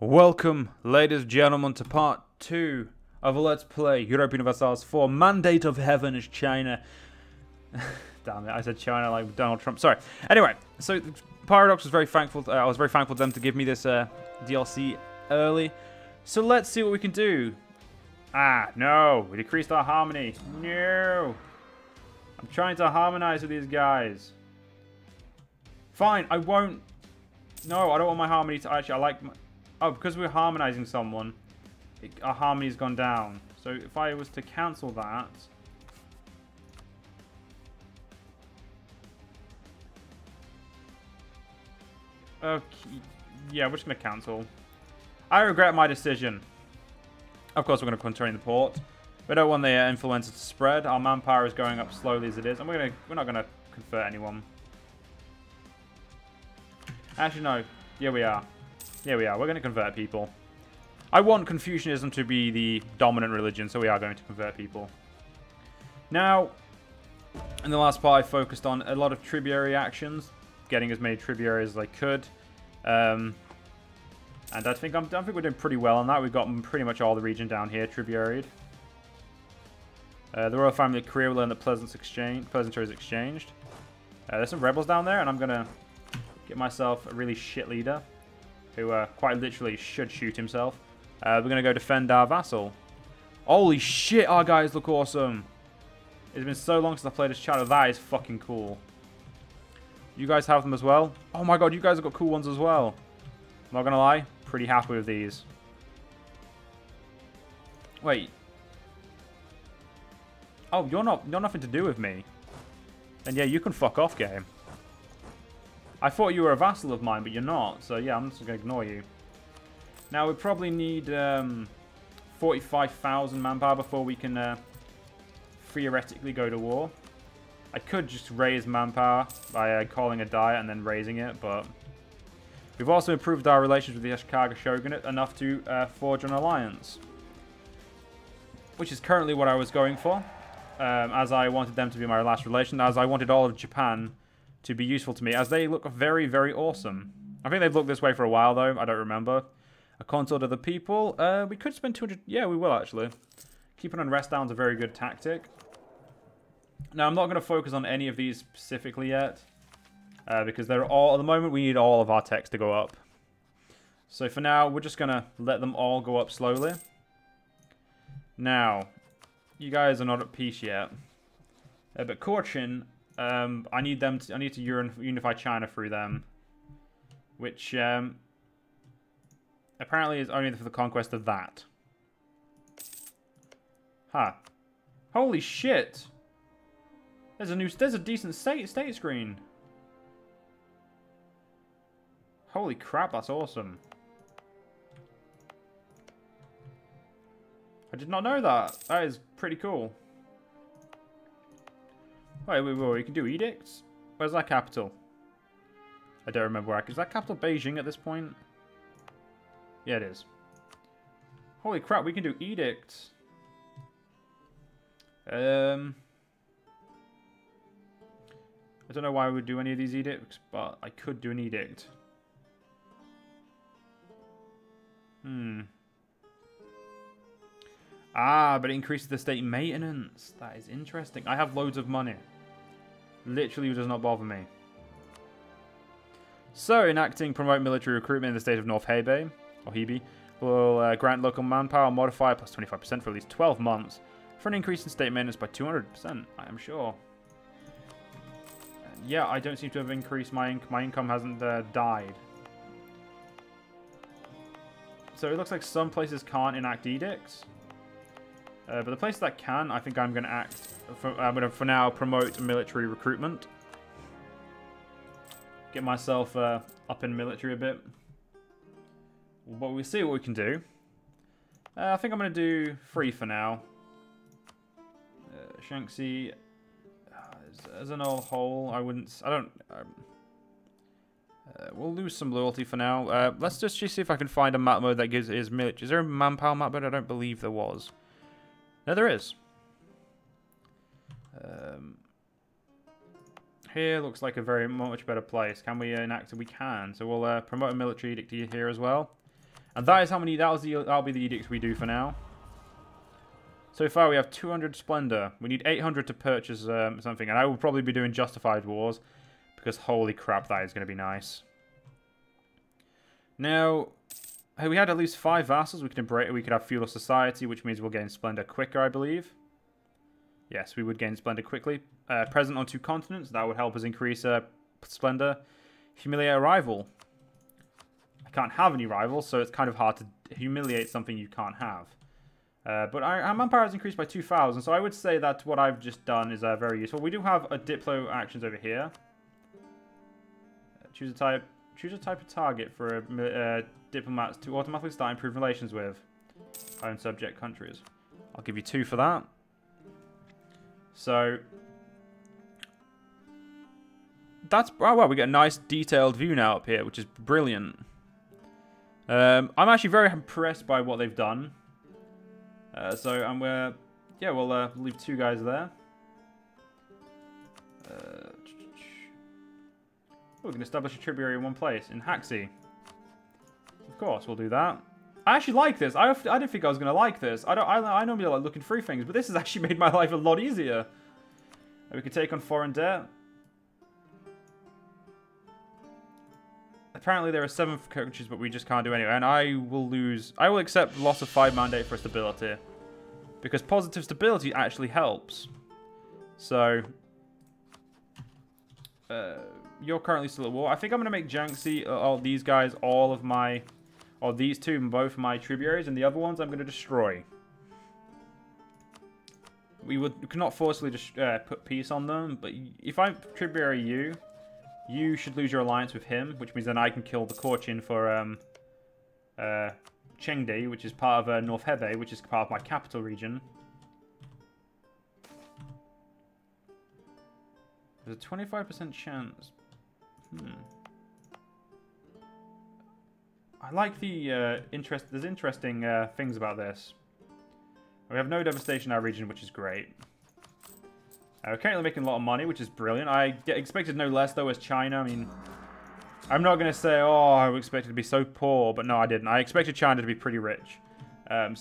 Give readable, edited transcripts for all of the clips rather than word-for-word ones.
Welcome, ladies and gentlemen, to part 2 of Let's Play Europa Universalis IV. Mandate of Heaven is China. Damn it, I said China like Donald Trump. Sorry. Anyway, so Paradox was very thankful. I was very thankful to them to give me this DLC early. So let's see what we can do. Ah, no. We decreased our harmony. No. I'm trying to harmonize with these guys. Fine, I won't. No, I don't want my harmony to actually. I like my... Oh, because we're harmonizing someone, our harmony's gone down. So if I was to cancel that... Okay, yeah, we're just going to cancel. I regret my decision. Of course, we're going to contain the port. We don't want the influenza to spread. Our manpower is going up slowly as it is, and we're not going to convert anyone. Actually, no. Yeah, we are. Yeah, we are. We're going to convert people. I want Confucianism to be the dominant religion, so we are going to convert people. Now, in the last part, I focused on a lot of tributary actions, getting as many tributaries as I could. And I think we're doing pretty well on that. We've got pretty much all the region down here tributaried. The royal family of Korea will learn that Pleasantry is exchanged. There's some rebels down there, and I'm going to get myself a really shit leader who quite literally should shoot himself. We're going to go defend our vassal. Holy shit, our guys look awesome. It's been so long since I played this chapter. That is fucking cool. You guys have them as well? Oh my god, you guys have got cool ones as well. I'm not going to lie, pretty happy with these. Wait. Oh, you're nothing to do with me. Then yeah, you can fuck off, game. I thought you were a vassal of mine, but you're not. So yeah, I'm just going to ignore you. Now, we probably need 45,000 manpower before we can theoretically go to war. I could just raise manpower by calling a diet and then raising it, but... We've also improved our relations with the Ashikaga Shogunate enough to forge an alliance. Which is currently what I was going for. As I wanted them to be my last relation, as I wanted all of Japan to be useful to me, as they look very, very awesome. I think they've looked this way for a while, though. I don't remember. A consort of the people. We could spend 200... Yeah, we will, actually. Keeping on rest down is a very good tactic. Now, I'm not going to focus on any of these specifically yet. Because they're all... At the moment, we need all of our techs to go up. So, for now, we're just going to let them all go up slowly. Now, you guys are not at peace yet. But Cochin... I need to unify China through them, which apparently is only for the conquest of that. Huh. Holy shit! There's a decent state screen. Holy crap, that's awesome. I did not know that. That is pretty cool. Wait, you can do edicts? Where's that capital? I don't remember where. Is that capital Beijing at this point? Yeah, it is. Holy crap, we can do edicts. I don't know why I would do any of these edicts, but I could do an edict. Ah, but it increases the state maintenance. That is interesting. I have loads of money. Literally does not bother me. So, enacting promote military recruitment in the state of North Hebei, or Hebei, will grant local manpower modifier plus 25% for at least 12 months for an increase in state maintenance by 200%, I am sure. Yeah, I don't seem to have increased my income. My income hasn't died. So, it looks like some places can't enact edicts. But the places that can, I think I'm going to act. I'm going to, for now, promote military recruitment. Get myself up in military a bit. But we'll see what we can do. I think I'm going to do 3 for now. Shanxi, as an old whole, we'll lose some loyalty for now. Let's just see if I can find a map mode that gives is military. Is there a manpower map mode? I don't believe there was. No, there is. Here looks like a very much better place. Can we enact it? We can. So we'll promote a military edict here as well. And that is how many, that'll be the edicts we do for now. So far we have 200 splendor. We need 800 to purchase something. And I will probably be doing justified wars. Because holy crap, that is going to be nice. Now, hey, we had at least 5 vassals. We could have feudal society, which means we'll gain splendor quicker, I believe. Yes, we would gain splendor quickly. Present on 2 continents. That would help us increase splendor. Humiliate a rival. I can't have any rivals, so it's kind of hard to humiliate something you can't have. But our manpower has increased by 2,000, so I would say that what I've just done is very useful. We do have a diplo actions over here. Choose a type of target for diplomats to automatically start improving relations with own subject countries. I'll give you 2 for that. So that's well, we get a nice detailed view now up here, which is brilliant. I'm actually very impressed by what they've done. We'll leave 2 guys there. We can establish a tributary in one place, in Haxi. Of course, we'll do that. I actually like this. I didn't think I was going to like this. I normally like looking through things, but this has actually made my life a lot easier. We can take on foreign debt. Apparently there are 7 countries, but we just can't do anyway. And I will accept loss of 5 mandate for stability. Because positive stability actually helps. So, you're currently still at war. I think I'm going to make Jiangxi, these guys, these 2, both my tributaries, and the other ones I'm going to destroy. We cannot forcibly just put peace on them, but if I tributary you should lose your alliance with him, which means then I can kill the Korchin for Chengde, which is part of North Hebei, which is part of my capital region. There's a 25% chance. I like the there's interesting things about this. We have no devastation in our region, which is great. We're currently making a lot of money, which is brilliant. I expected no less, though, as China. I mean, I'm not going to say, oh, I expected to be so poor, but no, I didn't. I expected China to be pretty rich. But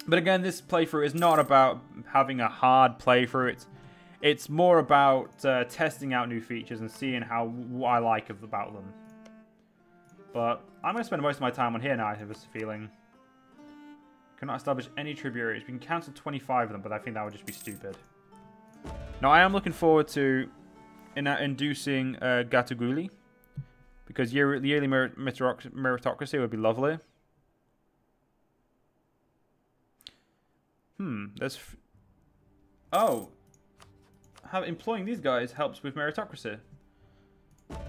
again, this playthrough is not about having a hard playthrough. It's more about testing out new features and seeing what I like about them. But I'm going to spend most of my time on here now, I have this feeling. Cannot establish any tributaries. We can cancel 25 of them, but I think that would just be stupid. Now, I am looking forward to inducing Gatuguli. Because the yearly meritocracy would be lovely. Employing these guys helps with meritocracy.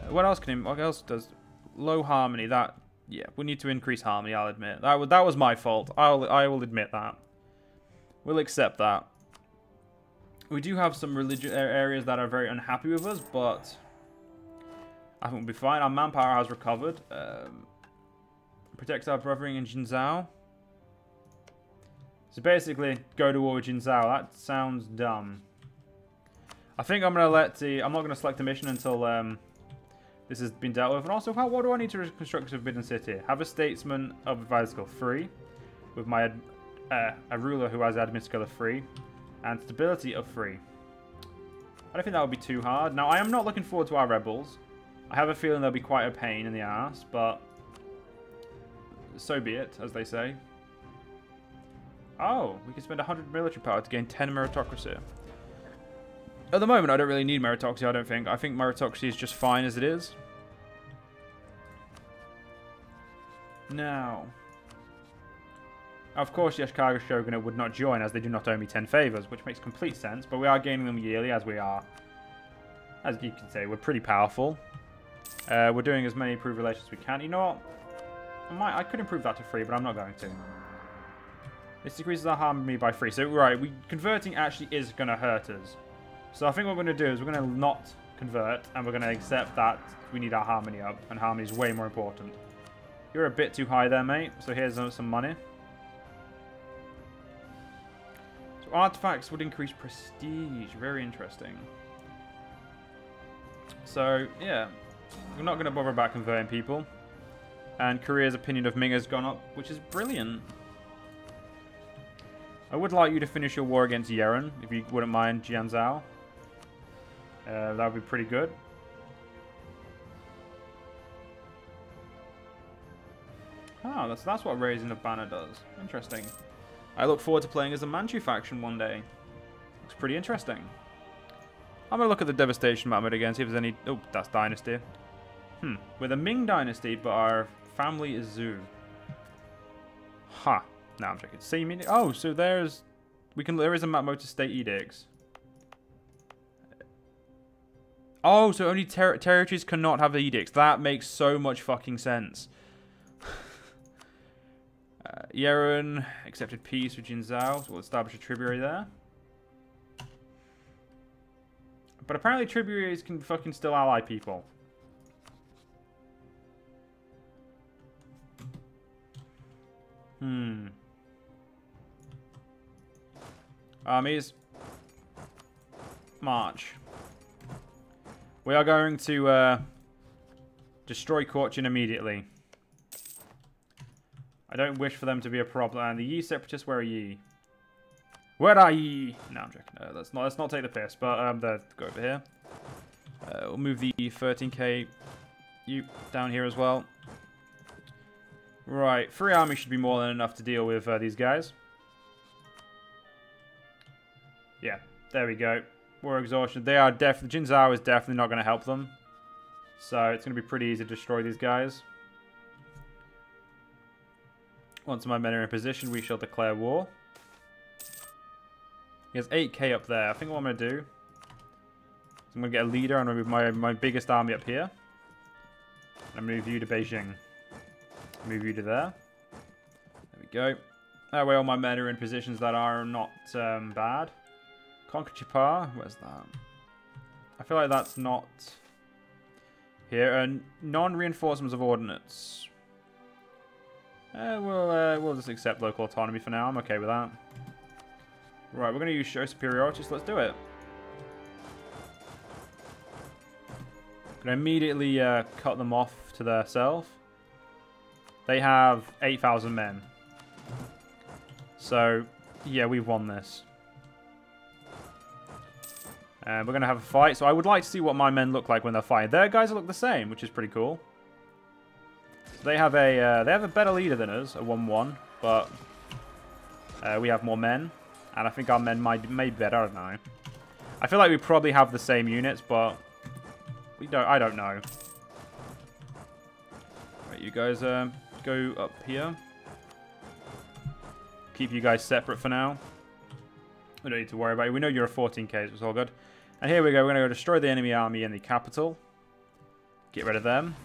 What else does low harmony? We need to increase harmony. I'll admit that was my fault. I will admit that. We'll accept that. We do have some religious areas that are very unhappy with us, but I think we'll be fine. Our manpower has recovered. Protects our brothering in Jinzhou. So basically, go to war with Jinzhou. That sounds dumb. I think I'm going to I'm not going to select a mission until this has been dealt with. And also, what do I need to reconstruct a forbidden city? Have a statesman of advisor skill 3. With my a ruler who has admin skill of 3. And stability of 3. I don't think that would be too hard. Now, I am not looking forward to our rebels. I have a feeling they'll be quite a pain in the ass, but so be it, as they say. Oh, we can spend 100 military power to gain 10 meritocracy. At the moment, I don't really need meritocracy, I don't think. I think meritocracy is just fine as it is. Now, of course, the Ashikaga Shogunate would not join as they do not owe me 10 favors, which makes complete sense, but we are gaining them yearly as we are. As you can say, we're pretty powerful. We're doing as many improved relations as we can. You know what? I could improve that to 3, but I'm not going to. This decreases our harmony by 3. So, right, converting actually is going to hurt us. So I think what we're going to do is we're going to not convert, and we're going to accept that we need our harmony up, and harmony is way more important. You're a bit too high there, mate, so here's some money. So artifacts would increase prestige. Very interesting. So, yeah. We're not going to bother about converting people. And Korea's opinion of Ming has gone up, which is brilliant. I would like you to finish your war against Yeren, if you wouldn't mind, Jianzhou. That would be pretty good. Oh, that's what raising a banner does. Interesting. I look forward to playing as a Manchu faction one day. Looks pretty interesting. I'm going to look at the devastation map again, see if there's any... Oh, that's dynasty. We're the Ming dynasty, but our family is Zhou. Ha. Now I'm checking. See, oh, so there's... There is a map mode to state edicts. Oh, so only territories cannot have edicts. That makes so much fucking sense. Yeren accepted peace with Jinzhou, so we'll establish a tributary there. But apparently tributaries can fucking still ally people. Armies. March. We are going to destroy Cochin immediately. I don't wish for them to be a problem. And the Yi separatists, where are ye? Where are ye? No, I'm joking. Let's not take the piss. But go over here. We'll move the 13k down here as well. Right, 3 armies should be more than enough to deal with these guys. Yeah, there we go. War exhaustion. They are definitely... Jinzhou is definitely not going to help them. So it's going to be pretty easy to destroy these guys. Once my men are in position, we shall declare war. He has 8k up there. I think what I'm going to do is I'm going to get a leader. I'm going to move my biggest army up here. And move you to Beijing. Move you to there. There we go. That way all my men are in positions that are not bad. Conquer Chipar. Where's that? I feel like that's not here. And non-reinforcements of ordnance. We'll just accept local autonomy for now. I'm okay with that. Right, we're going to use show superiority, so let's do it. Going to immediately cut them off to their self. They have 8,000 men. So, yeah, we've won this. And we're going to have a fight. So I would like to see what my men look like when they're fighting. Their guys look the same, which is pretty cool. So they have a better leader than us, a 1-1, but we have more men, and I think our men may be better. I don't know. I feel like we probably have the same units, but we don't. I don't know. Right, you guys go up here. Keep you guys separate for now. We don't need to worry about it. We know you're a 14k, so it's all good. And here we go. We're going to go destroy the enemy army in the capital. Get rid of them.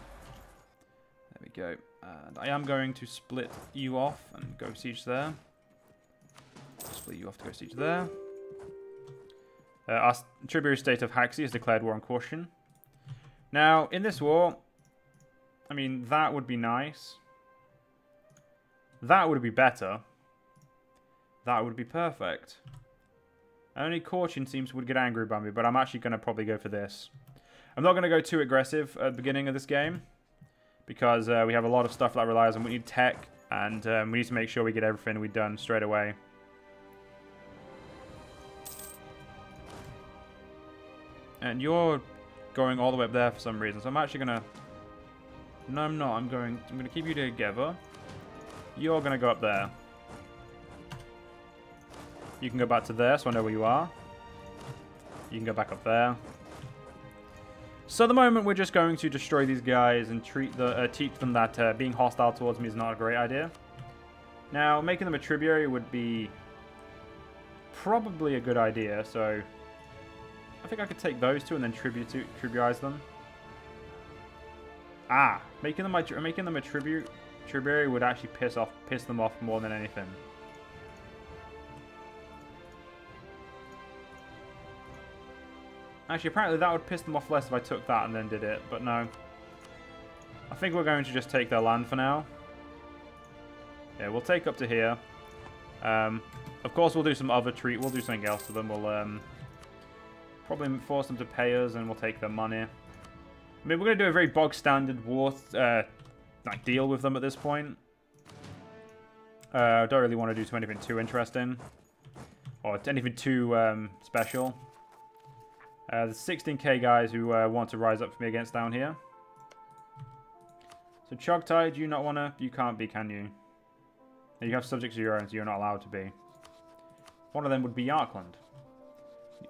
There we go. And I am going to split you off and go siege there. Split you off to go siege there. Our tributary state of Haxi has declared war on Caution. Now, in this war, I mean, that would be nice. That would be better. That would be perfect. Only Caution would get angry by me, but I'm actually going to probably go for this. I'm not going to go too aggressive at the beginning of this game, because we have a lot of stuff that relies on. We need tech, and we need to make sure we get everything we've done straight away. And you're going all the way up there for some reason, so I'm actually going to... No, I'm not. I'm going to keep you together. You're going to go up there. You can go back to there, so I know where you are. You can go back up there. So at the moment, we're just going to destroy these guys and teach them that being hostile towards me is not a great idea. Now, making them a tributary would be probably a good idea, so I think I could take those two and then tributize them. Ah, making them a tributary would actually piss them off more than anything. Actually, apparently that would piss them off less if I took that and then did it, but no. I think we're going to just take their land for now. Yeah, we'll take up to here. Of course, we'll do some other we'll do something else to them. We'll probably force them to pay us, and we'll take their money. I mean, we're going to do a very bog standard war like deal with them at this point. I don't really want to do anything too interesting. Or anything too special. There's 16k guys who want to rise up for me against down here. So Chogtai, do you not want to? You can't be, can you? You have subjects of your own, so you're not allowed to be. One of them would be Yarkland.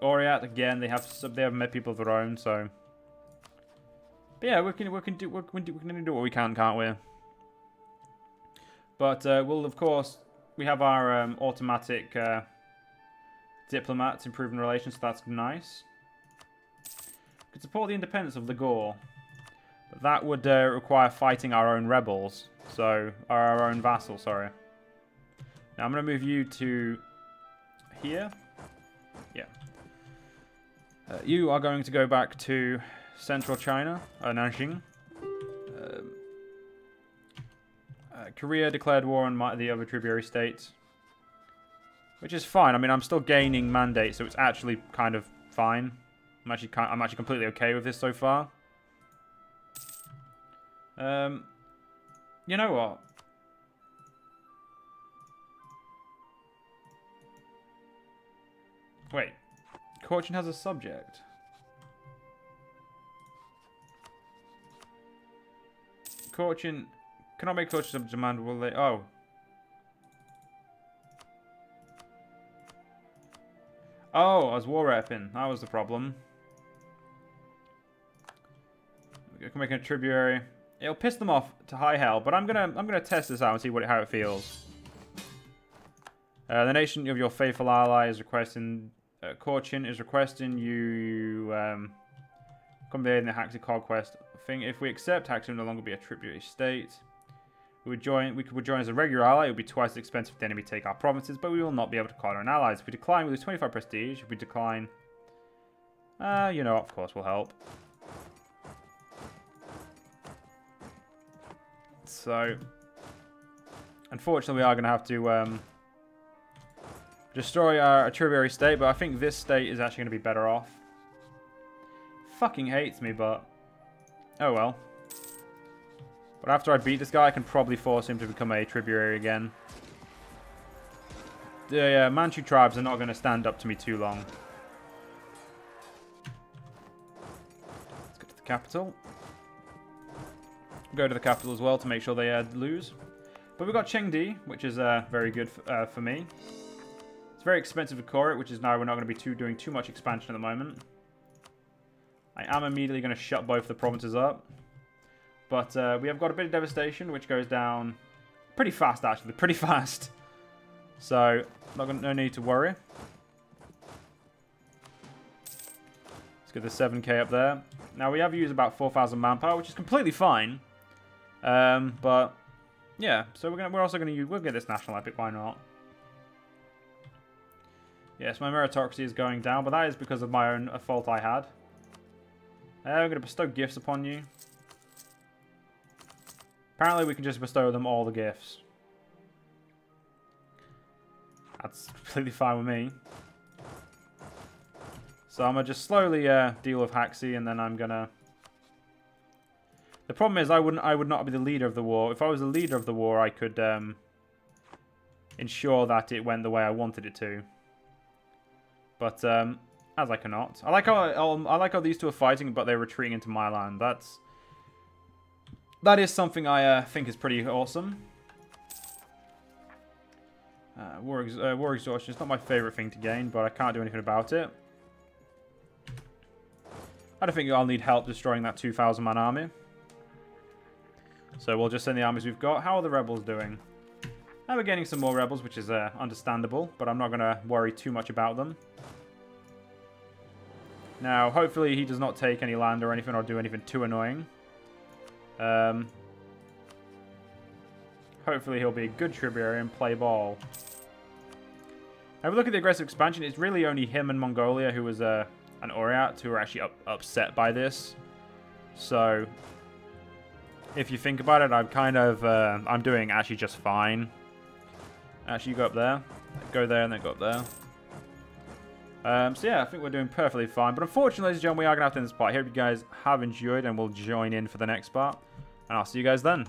Oriat, again, they have met people of their own, so... But yeah, we can do what we can, can't we? But we'll, of course, we have our automatic diplomats improving relations, so that's nice. We could support the independence of the Gaul. But that would require fighting our own rebels. So, our own vassals, sorry. Now, I'm going to move you to here. Yeah. You are going to go back to central China, Nanjing. Korea declared war on the other tributary states. Which is fine. I mean, I'm still gaining mandates, so it's actually kind of fine. I'm actually completely okay with this so far. You know what? Wait. Caution has a subject. Caution... Cannot make Caution demand, will they? Oh. Oh, I was war repping. That was the problem. We can make a tributary. It'll piss them off to high hell, but I'm gonna test this out and see how it feels. The nation of your faithful ally is requesting Caution is requesting you convey in the Haxi conquest thing. If we accept, Haxi will no longer be a tributary state. We would join as a regular ally. It would be twice as expensive if the enemy take our provinces, but we will not be able to call our allies. If we decline, we lose 25 prestige. If we decline, you know, of course, we'll help. So, unfortunately, we are going to have to destroy our tributary state, but I think this state is actually going to be better off. Fucking hates me, but oh well. But after I beat this guy, I can probably force him to become a tributary again. The Manchu tribes are not going to stand up to me too long. Let's go to the capital. Go to the capital as well to make sure they lose. But we've got Chengdi, which is very good for me. It's very expensive to core it, which is now we're not going to be doing too much expansion at the moment. I am immediately going to shut both the provinces up. But we have got a bit of devastation, which goes down pretty fast, actually. Pretty fast. So, no need to worry. Let's get the 7k up there. Now, we have used about 4,000 manpower, which is completely fine. But, yeah. So, we're also going to use... We'll get this national epic, why not? Yes, my meritocracy is going down, but that is because of my own fault I had. We're going to bestow gifts upon you. Apparently, we can just bestow them all the gifts. That's completely fine with me. So I'm going to just slowly deal with Haxi, and then I'm going to... The problem is, I would not be the leader of the war. If I was the leader of the war, I could ensure that it went the way I wanted it to. But, as I cannot. I like how these two are fighting, but they're retreating into my land. That is something I think is pretty awesome. War exhaustion is not my favourite thing to gain, but I can't do anything about it. I don't think I'll need help destroying that 2,000-man army. So we'll just send the armies we've got. How are the rebels doing? We're gaining some more rebels, which is understandable, but I'm not going to worry too much about them. Now, hopefully he does not take any land or anything or do anything too annoying. Hopefully he'll be a good tributary and play ball. Now, if we look at the aggressive expansion, it's really only him and Mongolia who was an Oriat who are actually upset by this. So, if you think about it, I'm kind of I'm doing actually just fine. Actually, you go up there, go there, and then go up there. So yeah, I think we're doing perfectly fine. But unfortunately, ladies and gentlemen, we are going to have to end this part. I hope you guys have enjoyed and will join in for the next part. And I'll see you guys then.